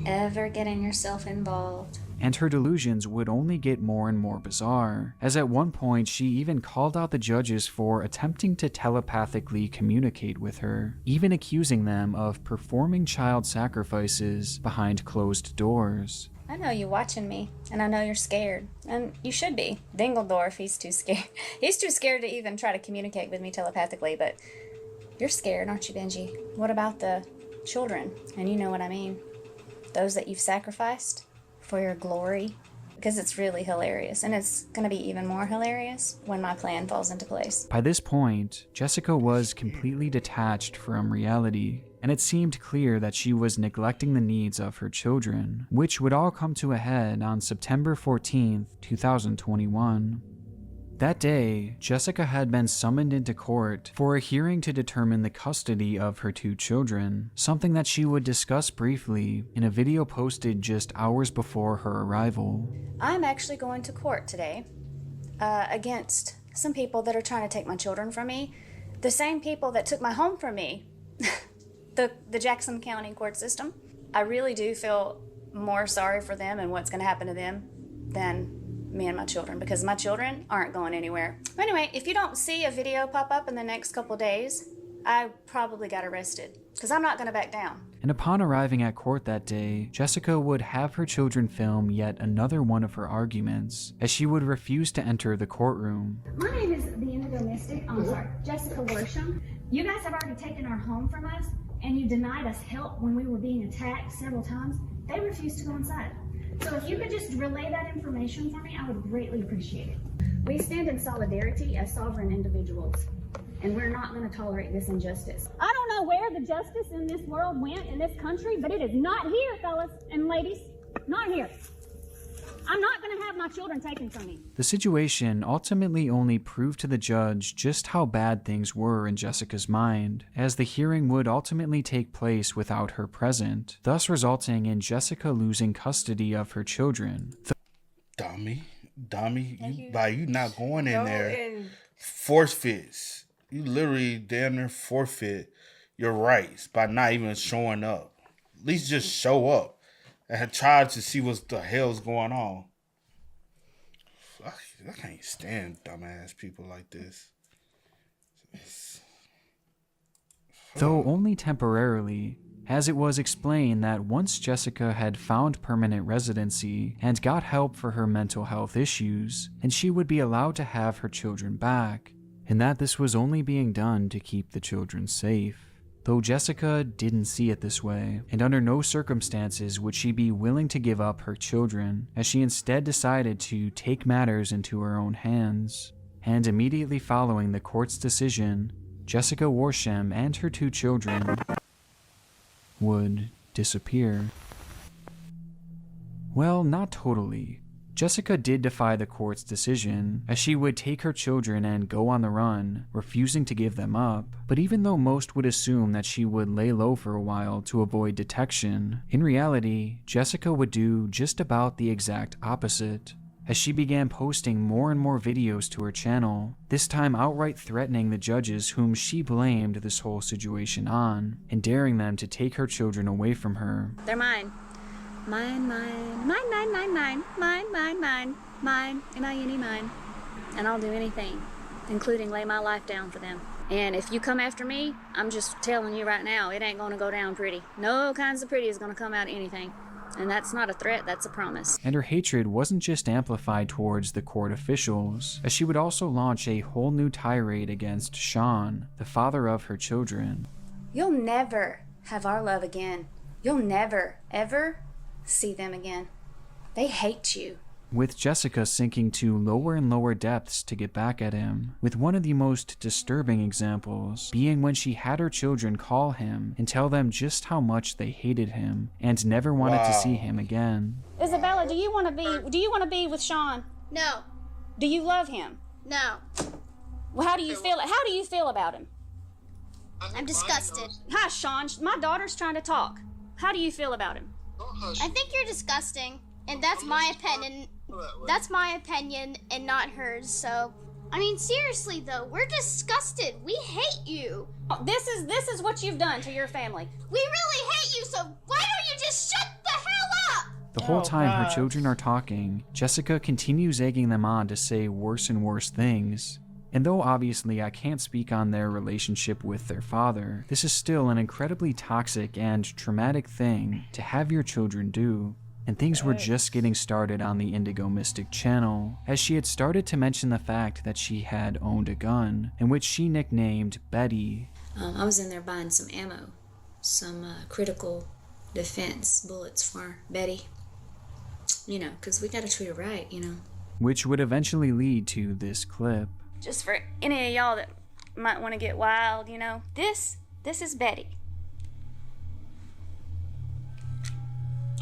ever getting yourself involved. And her delusions would only get more and more bizarre, as at one point she even called out the judges for attempting to telepathically communicate with her, even accusing them of performing child sacrifices behind closed doors. I know you watching me, and I know you're scared, and you should be. Dingledorf, he's too scared. He's too scared to even try to communicate with me telepathically, but you're scared, aren't you, Benji? What about the children? And you know what I mean. Those that you've sacrificed for your glory, because it's really hilarious, and it's going to be even more hilarious when my plan falls into place. By this point, Jessica was completely detached from reality, and it seemed clear that she was neglecting the needs of her children, which would all come to a head on September 14th, 2021. That day, Jessica had been summoned into court for a hearing to determine the custody of her two children, something that she would discuss briefly in a video posted just hours before her arrival. I'm actually going to court today against some people that are trying to take my children from me. The same people that took my home from me. the Jackson County court system. I really do feel more sorry for them and what's going to happen to them than me and my children, because my children aren't going anywhere. Anyway, if you don't see a video pop up in the next couple days, I probably got arrested, because I'm not going to back down. And upon arriving at court that day, Jessica would have her children film yet another one of her arguments, as she would refuse to enter the courtroom. My name is the Indigo Mystic. I'm sorry, Jessica Worsham. You guys have already taken our home from us, and you denied us help when we were being attacked several times. They refused to go inside. So if you could just relay that information for me, I would greatly appreciate it. We stand in solidarity as sovereign individuals, and we're not going to tolerate this injustice. I don't know where the justice in this world went, in this country, but it is not here, fellas and ladies. Not here. I'm not going to have my children taken from me. The situation ultimately only proved to the judge just how bad things were in Jessica's mind, as the hearing would ultimately take place without her present, thus resulting in Jessica losing custody of her children. Dummy, you not going in there, forfeits. You literally damn near forfeit your rights by not even showing up. At least just show up. I had tried to see what the hell's going on. I can't stand dumbass people like this. Though only temporarily, as it was explained that once Jessica had found permanent residency and got help for her mental health issues, and she would be allowed to have her children back, and that this was only being done to keep the children safe. Though Jessica didn't see it this way, and under no circumstances would she be willing to give up her children, as she instead decided to take matters into her own hands. And immediately following the court's decision, Jessica Worsham and her two children would disappear. Well, not totally. Jessica did defy the court's decision, as she would take her children and go on the run, refusing to give them up. But even though most would assume that she would lay low for a while to avoid detection, in reality, Jessica would do just about the exact opposite, as she began posting more and more videos to her channel, this time outright threatening the judges whom she blamed this whole situation on, and daring them to take her children away from her. They're mine. Mine, mine, mine, mine, mine, mine, mine, mine, mine, mine, M-I-N-E, mine, and I'll do anything, including lay my life down for them. And if you come after me, I'm just telling you right now, it ain't gonna go down pretty. No kinds of pretty is gonna come out of anything. And that's not a threat, that's a promise. And her hatred wasn't just amplified towards the court officials, as she would also launch a whole new tirade against Sean, the father of her children. You'll never have our love again. You'll never, ever see them again. They hate you. With Jessica sinking to lower and lower depths to get back at him, with one of the most disturbing examples being when she had her children call him and tell them just how much they hated him and never wanted to see him again. Isabella, do you want to be with Sean? No. Do you love him? No. Well, how do you feel about him? I'm disgusted. Hi, Sean. My daughter's trying to talk. How do you feel about him? I think you're disgusting, and that's my opinion. That's my opinion and not hers, so... I mean, seriously, though, we're disgusted. We hate you. This is what you've done to your family. We really hate you, so why don't you just shut the hell up? The whole time her children are talking, Jessica continues egging them on to say worse and worse things. And though obviously I can't speak on their relationship with their father, this is still an incredibly toxic and traumatic thing to have your children do. And things were just getting started on the Indigo Mystic channel, as she had started to mention the fact that she had owned a gun, in which she nicknamed Betty. I was in there buying some ammo, some critical defense bullets for Betty. You know, because we gotta treat her right, you know. Which would eventually lead to this clip. Just for any of y'all that might want to get wild, you know, this is Betty.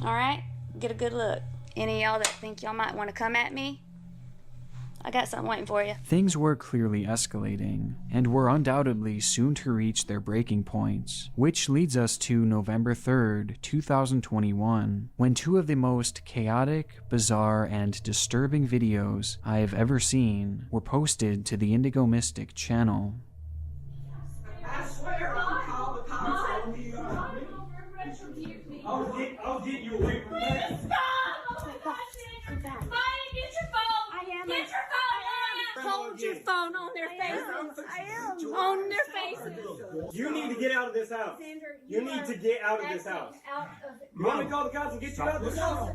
All right? Get a good look. Any of y'all that think y'all might want to come at me, I got something waiting for you. Things were clearly escalating, and were undoubtedly soon to reach their breaking points, which leads us to November 3rd, 2021, when two of the most chaotic, bizarre, and disturbing videos I have ever seen were posted to the Indigo Mystic channel. I swear I'll call the cops on you. I'll get you away from that. Please stop! Maya, get your phone! I am. Get your phone! Hold your phone on their faces. I am. On their faces. You need to get out of this house. You need to get out of this house. You want me to call the cops and get you out of this house?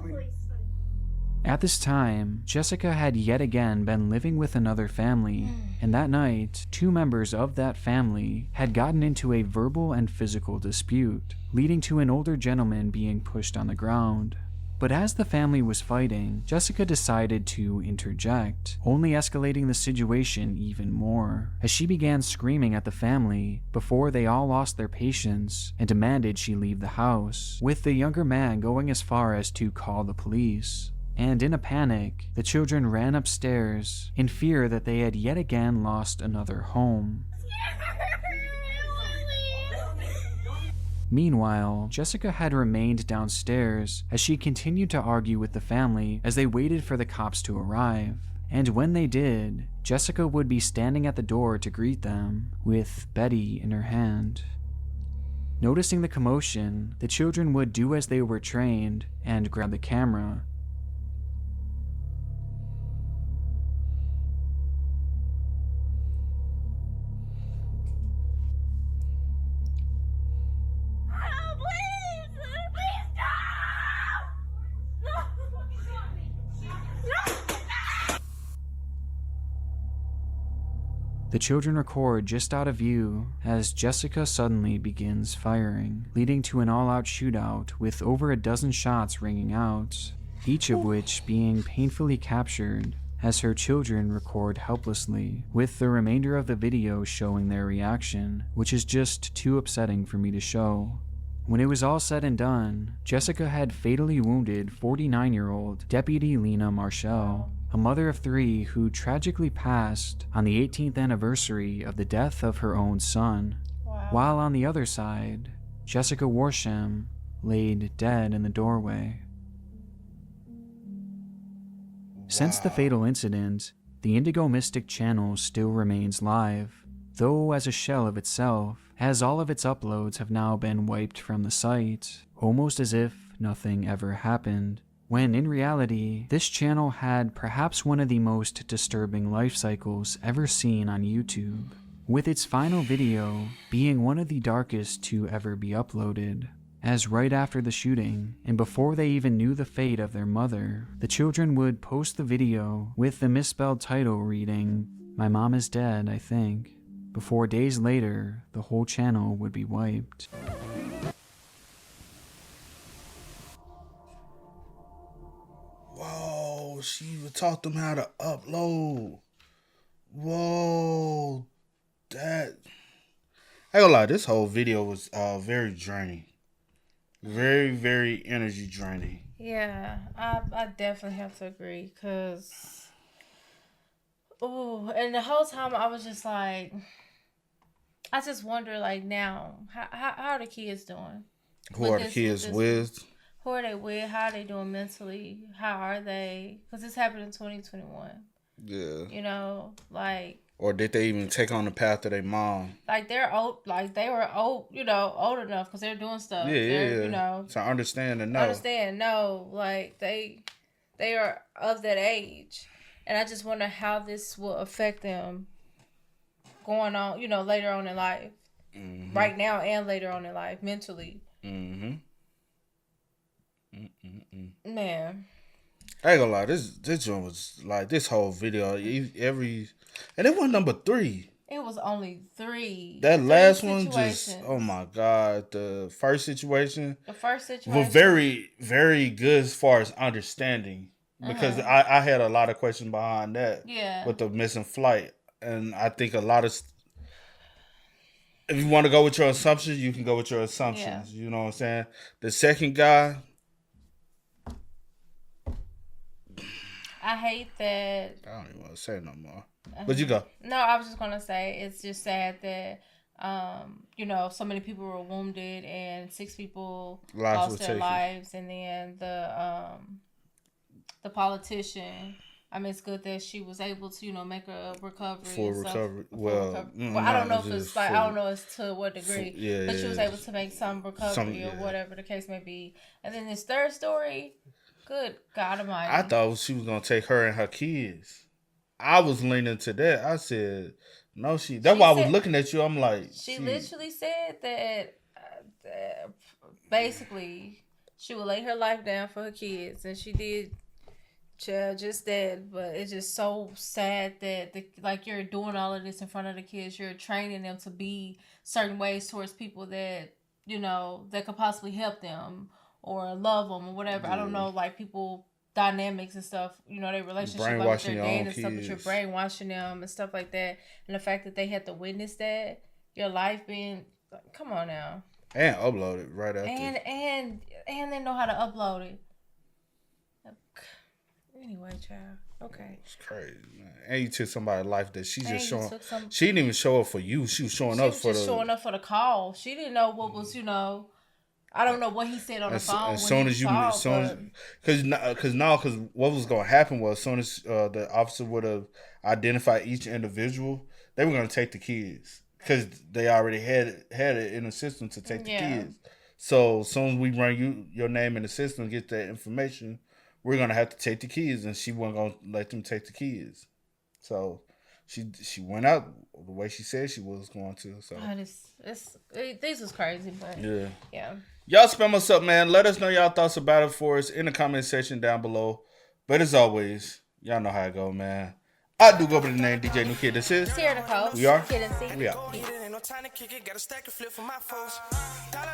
At this time, Jessica had yet again been living with another family, and that night, two members of that family had gotten into a verbal and physical dispute, leading to an older gentleman being pushed on the ground. But as the family was fighting, Jessica decided to interject, only escalating the situation even more, as she began screaming at the family before they all lost their patience and demanded she leave the house, with the younger man going as far as to call the police. And in a panic, the children ran upstairs in fear that they had yet again lost another home. Meanwhile, Jessica had remained downstairs as she continued to argue with the family as they waited for the cops to arrive. And when they did, Jessica would be standing at the door to greet them, with Betty in her hand. Noticing the commotion, the children would do as they were trained and grab the camera. The children record just out of view as Jessica suddenly begins firing, leading to an all-out shootout with over a dozen shots ringing out, each of which being painfully captured as her children record helplessly, with the remainder of the video showing their reaction, which is just too upsetting for me to show. When it was all said and done, Jessica had fatally wounded 49-year-old Deputy Lena Marshall, a mother of three who tragically passed on the 18th anniversary of the death of her own son, while on the other side, Jessica Warsham laid dead in the doorway. Since the fatal incident, the Indigo Mystic channel still remains live, though as a shell of itself, as all of its uploads have now been wiped from the site, almost as if nothing ever happened. when in reality, this channel had perhaps one of the most disturbing life cycles ever seen on YouTube, with its final video being one of the darkest to ever be uploaded, as right after the shooting, and before they even knew the fate of their mother, the children would post the video with the misspelled title reading, "My mom is dead, I think," before days later, the whole channel would be wiped. Whoa, she even taught them how to upload. Whoa, that... I ain't gonna lie, this whole video was very draining. Very, very energy draining. Yeah, I definitely have to agree, because... Oh, and the whole time I was just like... I just wonder, like, now, how are the kids doing? Who are the kids with? Who are they with? How are they doing mentally? How are they? Because this happened in 2021. Yeah. You know, like... Or did they even take on the path of their mom? Like, they're old, like, they were old, you know, old enough because they're doing stuff. Yeah. You know. So understand and know. Like, they are of that age. And I just wonder how this will affect them going on, you know, later on in life. Mm-hmm. Right now and later on in life, mentally. Mm-hmm. Man. I ain't gonna lie, this joint was like, this whole video, and it wasn't number 3. It was only 3. That last one just, oh my God, the first situation. Was very, very good as far as understanding. Because I had a lot of questions behind that. Yeah. With the missing flight. And I think a lot of... If you want to go with your assumptions, you can go with your assumptions. Yeah. You know what I'm saying? The second guy... I hate that... I don't even want to say no more. But you go. No, I was just going to say, it's just sad that, you know, so many people were wounded and 6 people lost their lives. And then the politician... I mean, it's good that she was able to, you know, make a recovery. Full recovery. Well, I don't know if it's like, I don't know as to what degree. But she was able to make some recovery or whatever the case may be. And then this third story, good God Almighty. I thought she was going to take her and her kids. I was leaning to that. I said, no, that's why I was looking at you. I'm like. She literally said that basically she would lay her life down for her kids. And she did. Just that, but it's just so sad that like you're doing all of this in front of the kids. You're training them to be certain ways towards people that, you know, that could possibly help them or love them or whatever. I don't know, like people dynamics and stuff, you know, their relationship like with their dad and stuff, but you're brainwashing them and stuff like that. And the fact that they had to witness that, your life being, come on now. And upload it right after. And they know how to upload it. Anyway, child. Okay. It's crazy, man. And you took somebody's life that she just showing. She didn't even show up for you. She was showing up for showing up for the call. She didn't know what was, you know. I don't know what he said on the phone. As soon as what was going to happen was, as soon as the officer would have identified each individual, they were going to take the kids because they already had it in the system to take the kids. So as soon as we run your name in the system and get that information, we're going to have to take the kids, and she wasn't going to let them take the kids. So she went out the way she said she was going to. So this is crazy, but yeah. Y'all spam us up, man. Let us know y'all thoughts about it for us in the comment section down below. But as always, y'all know how it go, man. I do go by the name DJ New Kid. This is Sierra Nicole. We are. Kid and C. We out. No time to kick it, got a stack of flip for my folks. Dollar.